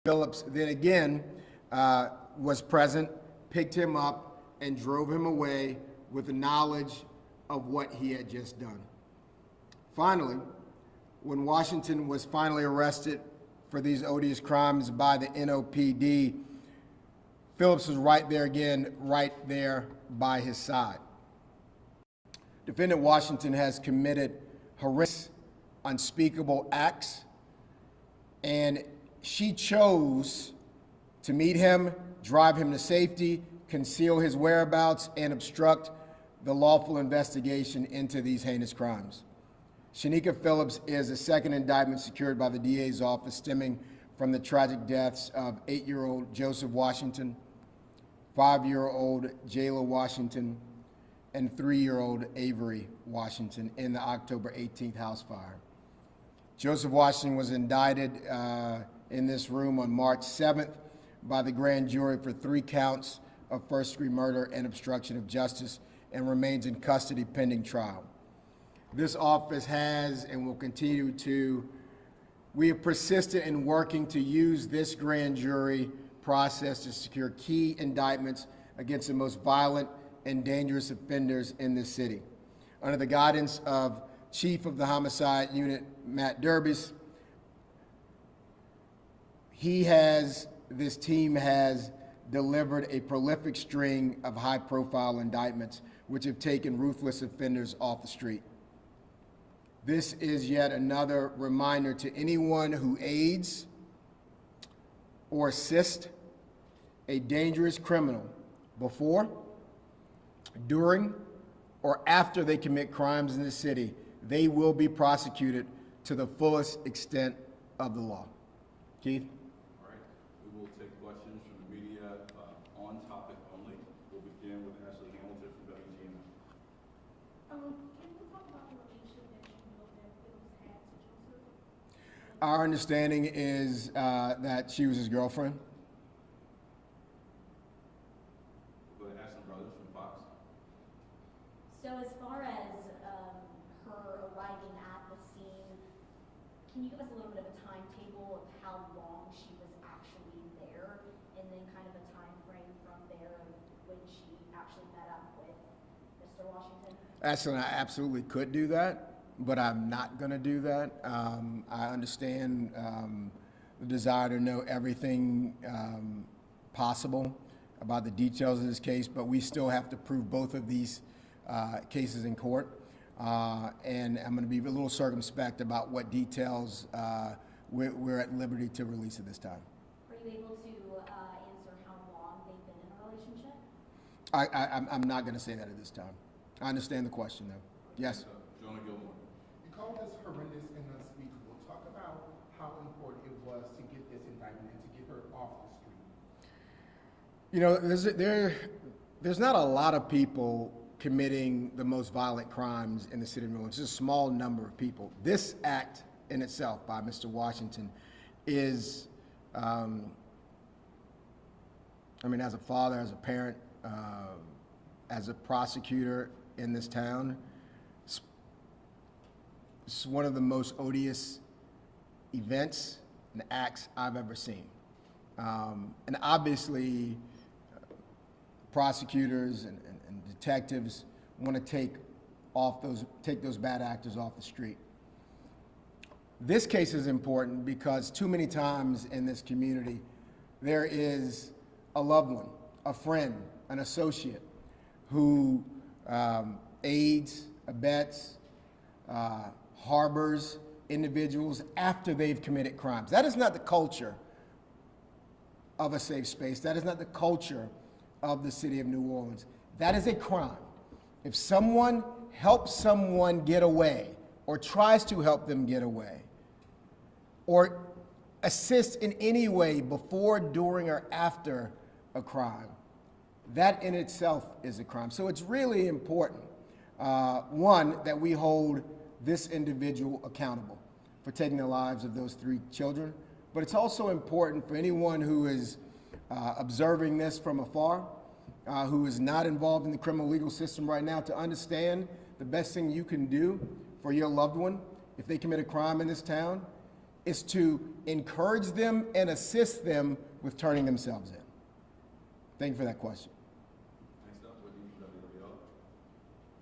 Phillips then again was present, picked him up, and drove him away with the knowledge of what he had just done. Finally, when Washington was finally arrested for these odious crimes by the NOPD, Phillips was right there again, right there by his side. Defendant Washington has committed horrendous, unspeakable acts, and she chose to meet him, drive him to safety, conceal his whereabouts, and obstruct the lawful investigation into these heinous crimes. Shanyka Phillips is the second indictment secured by the DA's office stemming from the tragic deaths of 8-year-old Joseph Washington, 5-year-old Jayla Washington, and 3-year-old Avery Washington in the October 18th house fire. Joseph Washington was indicted in this room on March 7th by the grand jury for 3 counts of first-degree murder and obstruction of justice and remains in custody pending trial. This office has and will continue to, we have persisted in working to use this grand jury process to secure key indictments against the most violent and dangerous offenders in this city. Under the guidance of Chief of the Homicide Unit, Matt Durbis, this team has delivered a prolific string of high-profile indictments which have taken ruthless offenders off the street. This is yet another reminder to anyone who aids or assists a dangerous criminal before, during, or after they commit crimes in the city, they will be prosecuted to the fullest extent of the law. Keith? All right, we will take questions from the media on topic only. We'll begin with Ashley Hamilton from WGN. Can you talk about the relationship that you know that Phillips had to Joseph? Our understanding is that she was his girlfriend. We'll go to Ashton Brothers from Fox. So as far as her arriving at the scene, can you give us a little bit of a timetable of how long she was actually there, and then kind of a time frame from there of when she actually met up with Mr. Washington? Actually, I absolutely could do that, but I'm not going to do that. I understand the desire to know everything possible about the details of this case, but we still have to prove both of these cases in court. And I'm going to be a little circumspect about what details we're at liberty to release at this time. Are you able to answer how long they've been in a relationship? I'm not going to say that at this time. I understand the question, though. Yes? Jonah Gilmore. You call this horrendous and unspeakable. Talk about how important it was to get this indictment and to get her off the street. You know, there's not a lot of people committing the most violent crimes in the city of New Orleans. It's a small number of people. This act in itself by Mr. Washington is, I mean, as a father, as a parent, as a prosecutor in this town, it's one of the most odious events and acts I've ever seen. And obviously, prosecutors and detectives want to take those bad actors off the street. This case is important because too many times in this community, there is a loved one, a friend, an associate who aids, abets, harbors individuals after they've committed crimes. That is not the culture of a safe space. That is not the culture of the city of New Orleans. That is a crime. If someone helps someone get away or tries to help them get away or assists in any way before, during, or after a crime, that in itself is a crime. So it's really important, one, that we hold this individual accountable for taking the lives of those 3 children, but it's also important for anyone who is observing this from afar, who is not involved in the criminal legal system right now, to understand the best thing you can do for your loved one if they commit a crime in this town is to encourage them and assist them with turning themselves in. Thank you for that question. Next up, Whitney from WWL.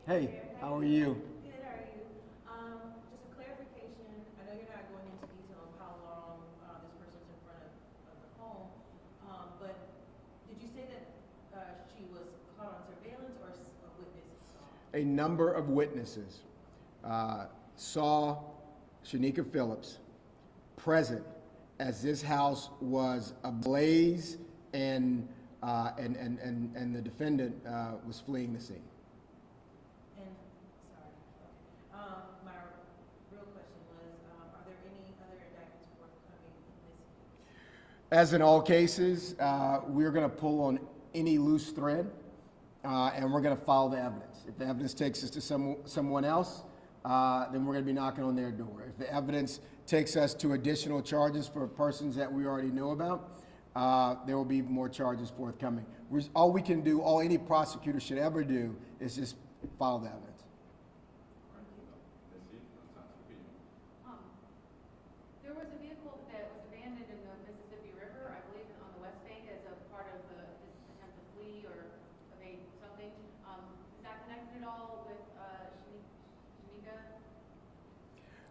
Hey, how are you? Good, how are you? Just a clarification, I know you're not going into detail of how long this person's in front of the home, but did you say that she was caught on surveillance or a witness saw? A number of witnesses saw Shanyka Phillips present as this house was ablaze and the defendant was fleeing the scene. And, sorry, okay. My real question was, are there any other indictments forthcoming in this case? As in all cases, we're going to pull on any loose thread, and we're going to follow the evidence. If the evidence takes us to someone else, then we're going to be knocking on their door. If the evidence takes us to additional charges for persons that we already know about, there will be more charges forthcoming. All we can do, all any prosecutor should ever do, is just follow the evidence. There was a vehicle that was abandoned in the Mississippi River, I believe on the West Bank, as a part of his attempt to flee or evade something. Is that connected at all with Shanyka?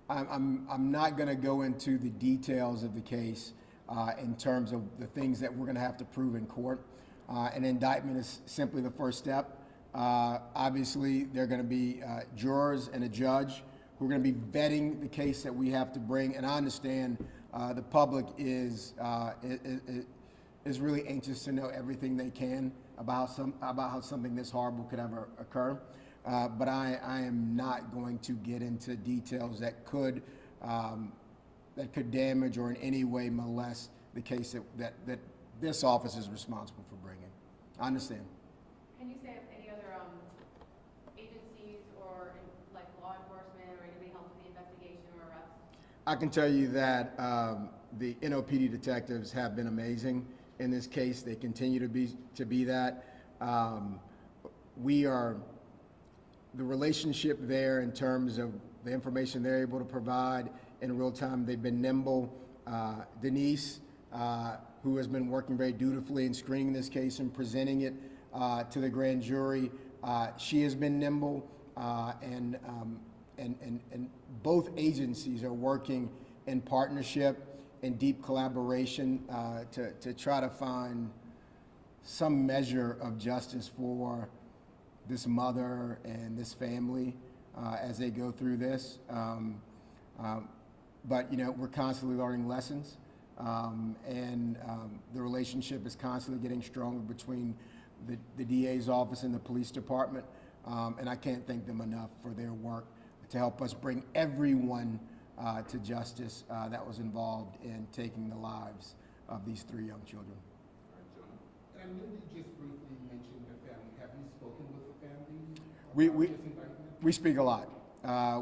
I'm not going to go into the details of the case in terms of the things that we're going to have to prove in court. An indictment is simply the first step. Obviously, there are going to be jurors and a judge who are going to be vetting the case that we have to bring. And I understand the public is really anxious to know everything they can about how something this horrible could ever occur. But I am not going to get into details that could damage or in any way molest the case that this office is responsible for bringing. I understand. Can you say if any other agencies or like law enforcement or anybody helped with the investigation or arrest? I can tell you that the NOPD detectives have been amazing in this case. They continue to be that. The relationship there in terms of the information they're able to provide in real time, they've been nimble. Denise, who has been working very dutifully in screening this case and presenting it to the grand jury, she has been nimble, and both agencies are working in partnership and deep collaboration to try to find some measure of justice for this mother and this family as they go through this. But we're constantly learning lessons, and the relationship is constantly getting stronger between the DA's office and the police department. And I can't thank them enough for their work to help us bring everyone to justice that was involved in taking the lives of these 3 young children. And I know you just briefly mentioned the family. Have you spoken with the family We about this indictment? we speak a lot.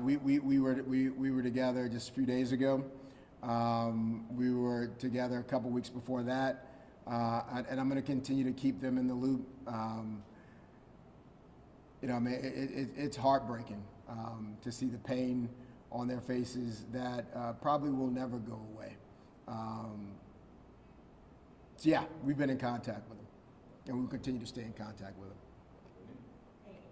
We were together just a few days ago. We were together a couple weeks before that, and I'm going to continue to keep them in the loop. It's heartbreaking to see the pain on their faces that probably will never go away. So yeah, we've been in contact with them, and we'll continue to stay in contact with them. Hey, you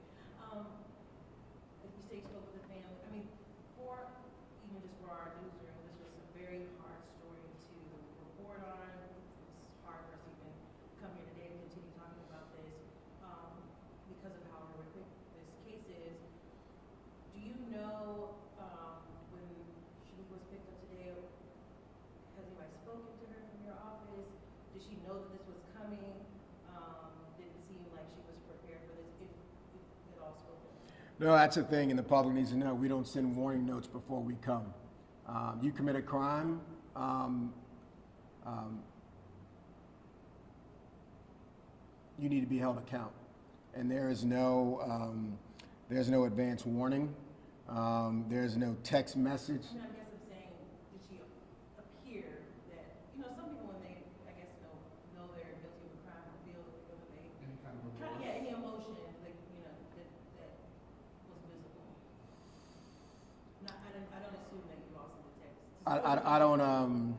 say you spoke with the family. I mean, even just for our newsroom, this was a very hard story to report on. It's hard for us to even come here today and continue talking about this because of how horrific this case is. Do you know when she was picked up today, has anybody spoken to her from your office? Did she know that this was coming? Didn't seem like she was prepared for this, if at all spoken. No, that's the thing, and the public needs to know. We don't send warning notes before we come. You commit a crime, you need to be held account, and there's no advance warning. There's no text message. I mean, I guess I'm saying, did she appear that, some people when they, I guess, know they're guilty of a crime or feel that they, Any kind of remorse? yeah, any emotion, like, that was visible. I don't assume that you also the text. I don't,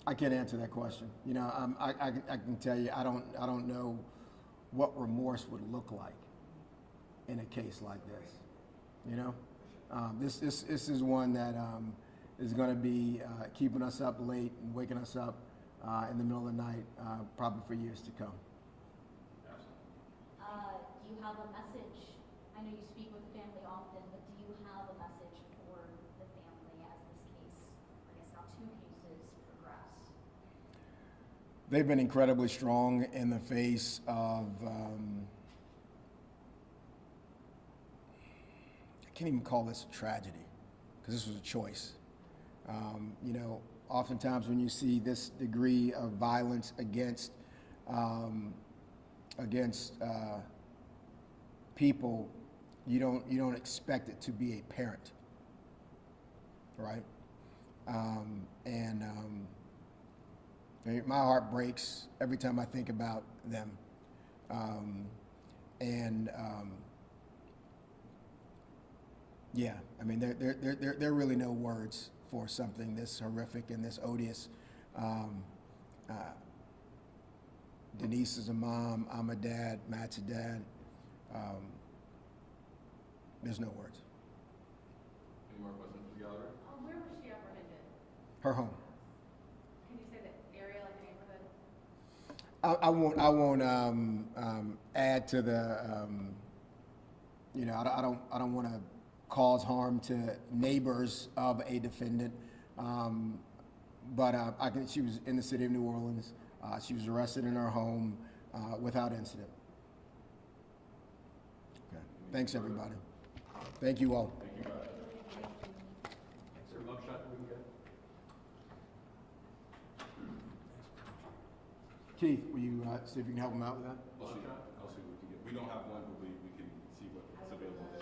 I can't answer that question. You know, I can tell you, I don't know what remorse would look like in a case like this. You know, this is one that is going to be keeping us up late and waking us up in the middle of the night, probably for years to come. Do you have a message? I know you speak with the family often, but do you have a message for the family as this case, I guess now 2 cases, progress? They've been incredibly strong in the face of, I can't even call this a tragedy, because this was a choice. You know, oftentimes when you see this degree of violence against people, you don't expect it to be a parent, right? My heart breaks every time I think about them, yeah, I mean, there are really no words for something this horrific and this odious. Denise is a mom, I'm a dad, Matt's a dad. There's no words. Any more questions for the gallery? Where was she apprehended? Her home. Can you say the area, like the neighborhood? I won't add to the, you know, I don't want to cause harm to neighbors of a defendant, but she was in the city of New Orleans. She was arrested in her home without incident. Okay. Thanks, everybody. Thank you all. Thank you, guys. Is there a mugshot we can get? Keith, will you see if you can help him out with that? I'll see what we can get. We don't have one, but we can see what's available.